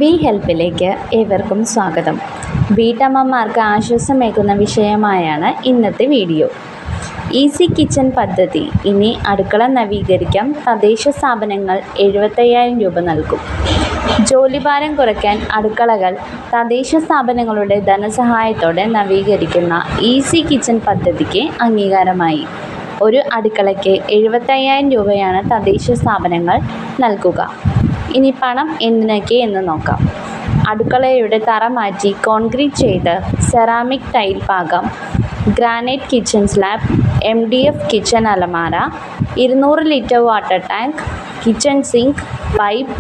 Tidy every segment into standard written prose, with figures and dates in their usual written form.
B ഹെൽപ്പിലേക്ക് ഏവർക്കും സ്വാഗതം. വീട്ടമ്മമാർക്ക് ആശ്വാസമേകുന്ന വിഷയമായാണ് ഇന്നത്തെ വീഡിയോ. ഈസി കിച്ചൺ പദ്ധതി. ഇനി അടുക്കള നവീകരിക്കാം. തദ്ദേശ സ്ഥാപനങ്ങൾ 75,000 രൂപ നൽകും. ജോലിഭാരം കുറയ്ക്കാൻ അടുക്കളകൾ തദ്ദേശ സ്ഥാപനങ്ങളുടെ ധനസഹായത്തോടെ നവീകരിക്കുന്ന ഈസി കിച്ചൺ പദ്ധതിക്ക് അംഗീകാരമായി. ഒരു അടുക്കളയ്ക്ക് 75,000 രൂപയാണ് തദ്ദേശ സ്ഥാപനങ്ങൾ നൽകുക. ഇനി പണം എന്തിനൊക്കെ എന്ന് നോക്കാം. അടുക്കളയുടെ തറ മാറ്റി കോൺക്രീറ്റ് ചെയ്ത് സെറാമിക് ടൈൽ പാകം, granite kitchen slab, MDF kitchen അലമാര, 200 litre water tank, kitchen sink, pipe,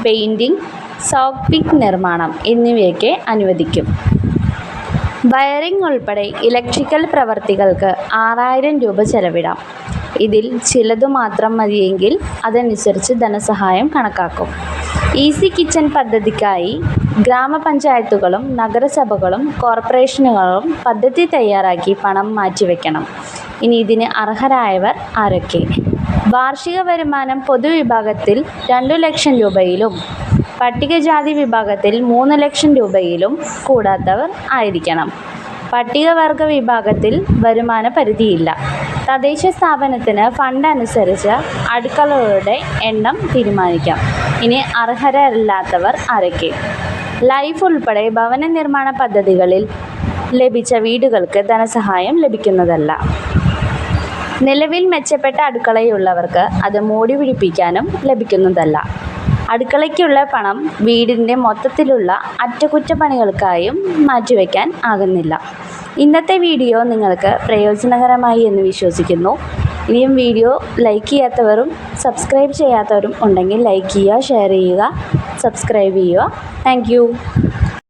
painting, soak pit നിർമ്മാണം എന്നിവയൊക്കെ അനുവദിക്കും. വയറിംഗ് ഉൾപ്പെടെ ഇലക്ട്രിക്കൽ പ്രവൃത്തികൾക്ക് 6,000 രൂപ ചെലവിടാം. ഇതിൽ ചിലതു മാത്രം മതിയെങ്കിൽ അതനുസരിച്ച് ധനസഹായം കണക്കാക്കും. ഈസി കിച്ചൺ പദ്ധതിക്കായി ഗ്രാമപഞ്ചായത്തുകളും നഗരസഭകളും കോർപ്പറേഷനുകളും പദ്ധതി തയ്യാറാക്കി പണം മാറ്റിവെക്കണം. ഇനി ഇതിന് അർഹരായവർ ആരൊക്കെ? വാർഷിക വരുമാനം പൊതുവിഭാഗത്തിൽ 2 ലക്ഷം രൂപയിലും പട്ടികജാതി വിഭാഗത്തിൽ 3 ലക്ഷം രൂപയിലും കൂടാത്തവർ ആയിരിക്കണം. പട്ടികവർഗ വിഭാഗത്തിൽ വരുമാന പരിധിയില്ല. തദ്ദേശ സ്ഥാപനത്തിന് ഫണ്ട് അനുസരിച്ച് അടുക്കളകളുടെ എണ്ണം തീരുമാനിക്കാം. ഇനി അർഹരല്ലാത്തവർ ആരൊക്കെ? ലൈഫ് ഉൾപ്പെടെ ഭവന നിർമ്മാണ പദ്ധതികളിൽ ലഭിച്ച വീടുകൾക്ക് ധനസഹായം ലഭിക്കുന്നതല്ല. നിലവിൽ മെച്ചപ്പെട്ട അടുക്കളയുള്ളവർക്ക് അത് മോടി പിടിപ്പിക്കാനും ലഭിക്കുന്നതല്ല. അടുക്കളയ്ക്കുള്ള പണം വീടിൻ്റെ മൊത്തത്തിലുള്ള അറ്റകുറ്റപ്പണികൾക്കായും മാറ്റിവെക്കാൻ ആകുന്നില്ല. ഇന്നത്തെ വീഡിയോ നിങ്ങൾക്ക് പ്രയോജനകരമായി എന്ന് വിശ്വസിക്കുന്നു. ഇനിയും വീഡിയോ ലൈക്ക് ചെയ്യാത്തവരും സബ്സ്ക്രൈബ് ചെയ്യാത്തവരും ഉണ്ടെങ്കിൽ ലൈക്ക് ചെയ്യുക, ഷെയർ ചെയ്യുക, സബ്സ്ക്രൈബ് ചെയ്യുക. താങ്ക്